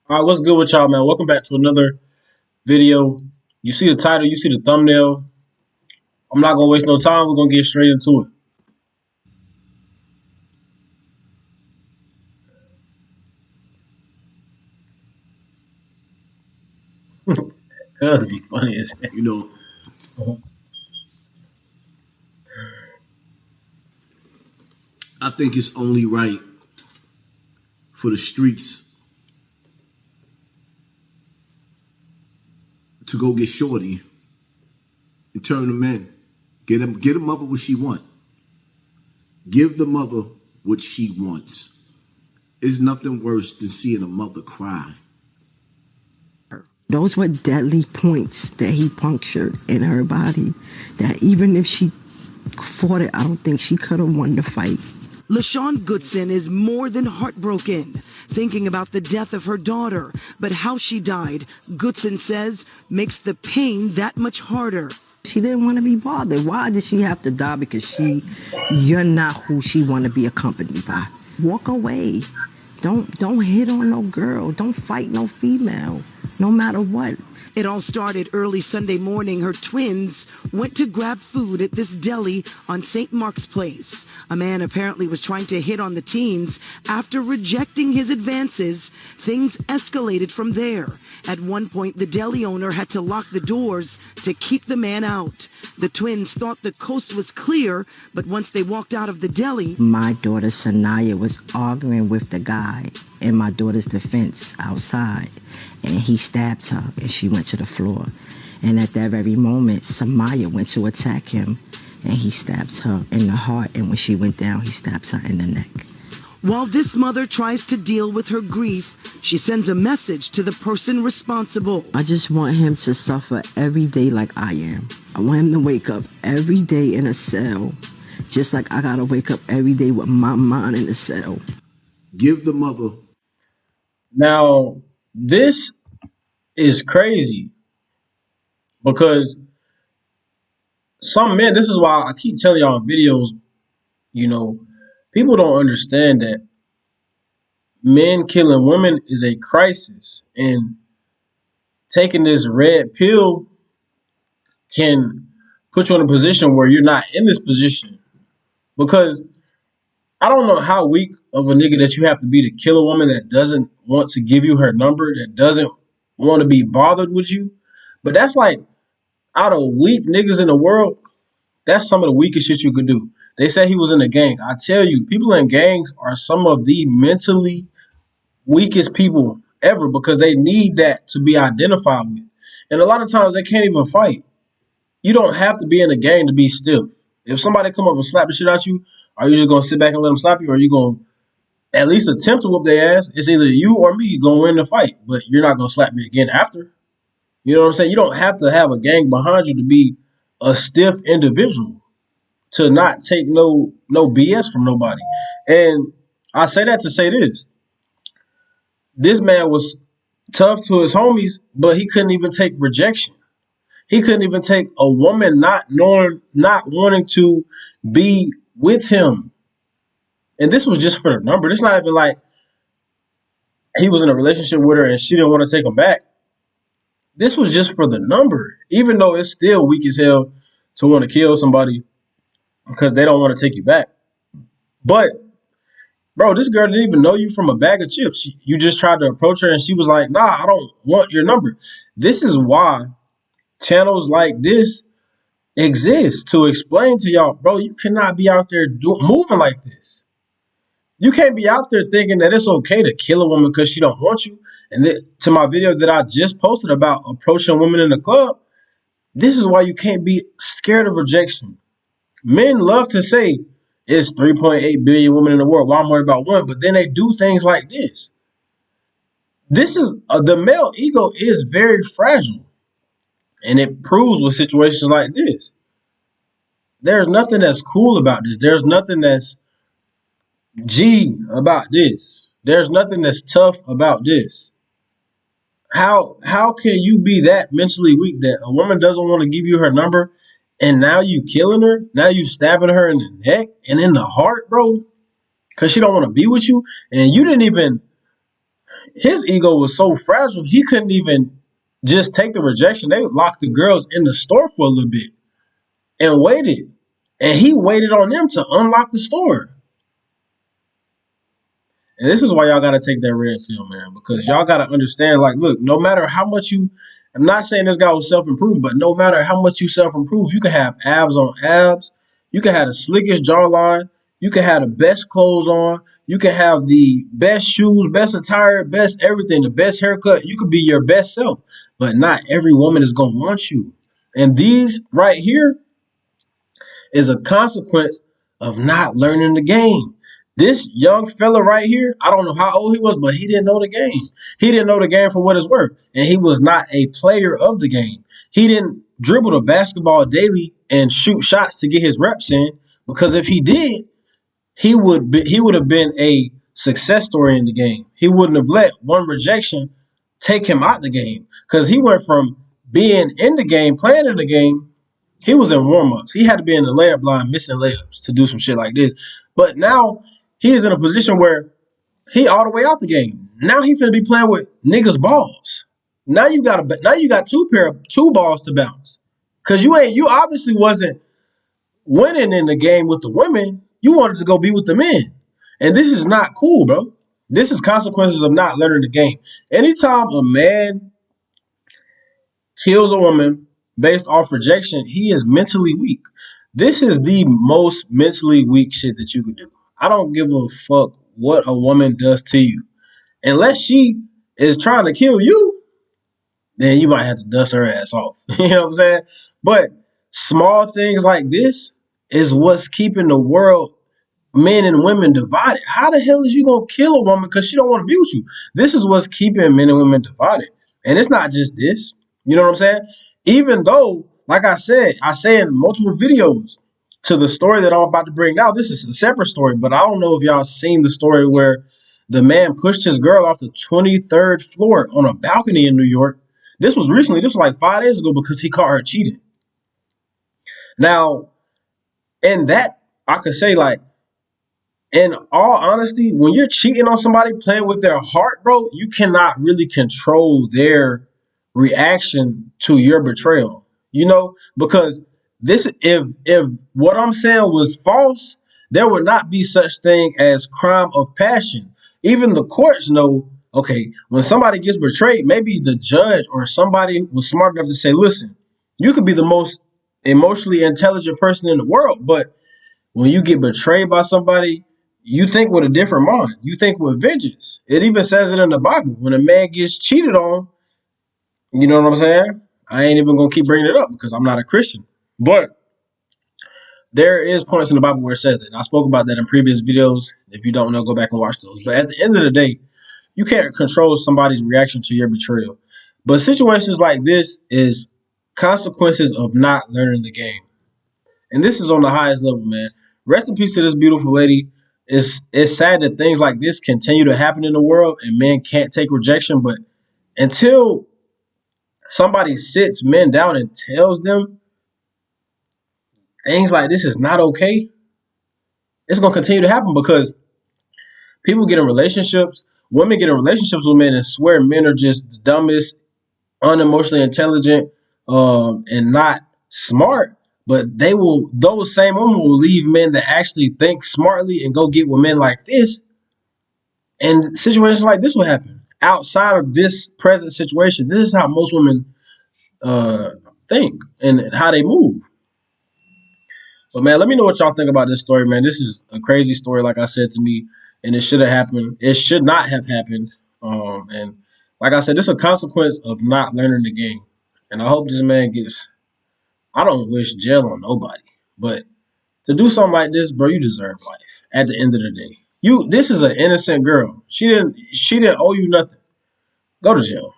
All right, what's good with y'all, man? Welcome back to another video. You see the title, you see the thumbnail. I'm not gonna waste no time. We're gonna get straight into it. Cause be funny as You know, hell. I think it's only right for the streets to go get Shorty and turn them in. Get a mother what she want. Give the mother what she wants. It's nothing worse than seeing a mother cry. Those were deadly points that he punctured in her body. That even if she fought it, I don't think she could have won the fight. LaShawn Goodson is more than heartbroken, thinking about the death of her daughter. But how she died, Goodson says, makes the pain that much harder. She didn't want to be bothered. Why did she have to die? Because you're not who she want to be accompanied by. Walk away. Don't hit on no girl. Don't fight no female, no matter what. It all started early Sunday morning. Her twins went to grab food at this deli on St. Mark's Place. A man apparently was trying to hit on the teens. After rejecting his advances, things escalated from there. At one point, the deli owner had to lock the doors to keep the man out. The twins thought the coast was clear, but once they walked out of the deli, My daughter Sanaya was arguing with the guy in my daughter's defense outside, and he stabbed her and she went to the floor. And at that very moment, Samaya went to attack him and he stabs her in the heart, and when she went down, he stabs her in the neck. while this mother tries to deal with her grief, she sends a message to the person responsible. I just want him to suffer every day like I am. I want him to wake up every day in a cell, just like I gotta wake up every day with my mind in a cell. Give the mother. Now, this is crazy because some men, this is why I keep telling y'all in videos, you know, people don't understand that men killing women is a crisis. And taking this red pill can put you in a position where you're not in this position. Because I don't know how weak of a nigga that you have to be to kill a woman that doesn't want to give you her number, that doesn't want to be bothered with you. But that's like, out of weak niggas in the world, that's some of the weakest shit you could do. They say he was in a gang. I tell you, people in gangs are some of the mentally weakest people ever because they need that to be identified with. And a lot of times they can't even fight. You don't have to be in a gang to be stiff. If somebody come up and slap the shit out you, are you just gonna sit back and let them slap you, or are you gonna at least attempt to whoop their ass? It's either you or me gonna win the fight, but you're not gonna slap me again after. You know what I'm saying? You don't have to have a gang behind you to be a stiff individual, to not take no BS from nobody. And I say that to say this. This man was tough to his homies, but he couldn't even take rejection. He couldn't even take a woman not wanting to be with him. And this was just for the number. It's not even like he was in a relationship with her and she didn't want to take him back. This was just for the number, even though it's still weak as hell to want to kill somebody because they don't want to take you back. But, bro, this girl didn't even know you from a bag of chips. You just tried to approach her and she was like, nah, I don't want your number. This is why channels like this exist, to explain to y'all, bro, you cannot be out there moving like this. You can't be out there thinking that it's okay to kill a woman because she don't want you. And to my video that I just posted about approaching women in the club, this is why you can't be scared of rejection. Men love to say it's 3.8 billion women in the world. Why I'm worried about one? But then they do things like this. This is the male ego is very fragile, and it proves with situations like this. There's nothing that's cool about this. There's nothing that's G about this. There's nothing that's tough about this. How can you be that mentally weak that a woman doesn't want to give you her number and now you killing her? Now you stabbing her in the neck and in the heart, bro, because she don't want to be with you. And you didn't even, his ego was so fragile he couldn't even just take the rejection. They locked the girls in the store for a little bit and waited. And he waited on them to unlock the store. And this is why y'all gotta take that red pill, man, because y'all gotta understand, like, look, no matter how much you, I'm not saying this guy was self-improved, but no matter how much you self-improve, you can have abs on abs, you can have the slickest jawline, you can have the best clothes on, you can have the best shoes, best attire, best everything, the best haircut, you could be your best self, but not every woman is gonna want you. And these right here is a consequence of not learning the game. This young fella right here, I don't know how old he was, but he didn't know the game. He didn't know the game for what it's worth. And he was not a player of the game. He didn't dribble the basketball daily and shoot shots to get his reps in, because if he did, he would have been a success story in the game. He wouldn't have let one rejection take him out the game, because he went from being in the game, playing in the game. He was in warm-ups. He had to be in the layup line missing layups to do some shit like this. But now he is in a position where he all the way out the game. Now he finna be playing with niggas' balls. Now you got two balls to bounce. Cause you obviously wasn't winning in the game with the women. You wanted to go be with the men. And this is not cool, bro. This is consequences of not learning the game. Anytime a man kills a woman based off rejection, he is mentally weak. This is the most mentally weak shit that you could do. I don't give a fuck what a woman does to you. Unless she is trying to kill you, then you might have to dust her ass off. You know what I'm saying? But small things like this is what's keeping the world, men and women, divided. How the hell is you gonna kill a woman because she don't want to be with you? This is what's keeping men and women divided. And it's not just this. You know what I'm saying? Even though, like I say in multiple videos to the story that I'm about to bring now, this is a separate story, but I don't know if y'all seen the story where the man pushed his girl off the 23rd floor on a balcony in New York. This was recently, this was like 5 days ago, because he caught her cheating. Now, in that, I could say, like, in all honesty, when you're cheating on somebody, playing with their heart, bro, you cannot really control their reaction to your betrayal. You know, because this, if what I'm saying was false, there would not be such thing as crime of passion. Even the courts know, okay, when somebody gets betrayed, maybe the judge or somebody was smart enough to say, listen, you could be the most emotionally intelligent person in the world, but when you get betrayed by somebody, you think with a different mind. You think with vengeance. It even says it in the Bible. When a man gets cheated on, you know what I'm saying? I ain't even gonna keep bringing it up because I'm not a Christian. But there is points in the Bible where it says that. And I spoke about that in previous videos. If you don't know, go back and watch those. But at the end of the day, you can't control somebody's reaction to your betrayal. But situations like this is consequences of not learning the game. And this is on the highest level, man. Rest in peace to this beautiful lady. It's sad that things like this continue to happen in the world and men can't take rejection. But until somebody sits men down and tells them things like this is not okay, it's going to continue to happen, because people get in relationships, women get in relationships with men and swear men are just the dumbest, unemotionally intelligent, and not smart. But those same women will leave men that actually think smartly and go get with men like this. And situations like this will happen outside of this present situation. This is how most women uh, think and how they move. But man, let me know what y'all think about this story, man. This is a crazy story, like I said, to me, and it should have happened. It should not have happened. And like I said, this is a consequence of not learning the game. And I hope this man gets. I don't wish jail on nobody, but to do something like this, bro, you deserve life. At the end of the day, this is an innocent girl. She didn't owe you nothing. Go to jail.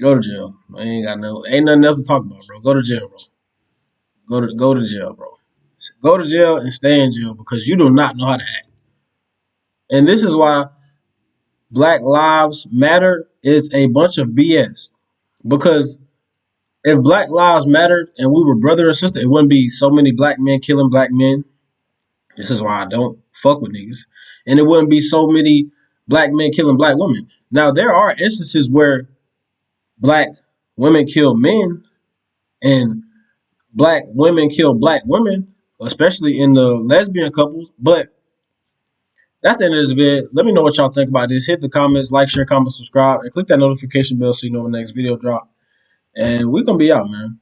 Go to jail. Ain't nothing else to talk about, bro. Go to jail, bro. Go to jail, bro. Go to jail and stay in jail because you do not know how to act. And this is why Black Lives Matter is a bunch of BS. Because if Black Lives mattered and we were brother and sister, it wouldn't be so many black men killing black men. This is why I don't fuck with niggas. And it wouldn't be so many black men killing black women. Now there are instances where black women kill men and black women kill black women, especially in the lesbian couples. But that's the end of this vid. Let me know what y'all think about this. Hit the comments, like, share, comment, subscribe, and click that notification bell so you know when the next video drop. And we gonna be out, man.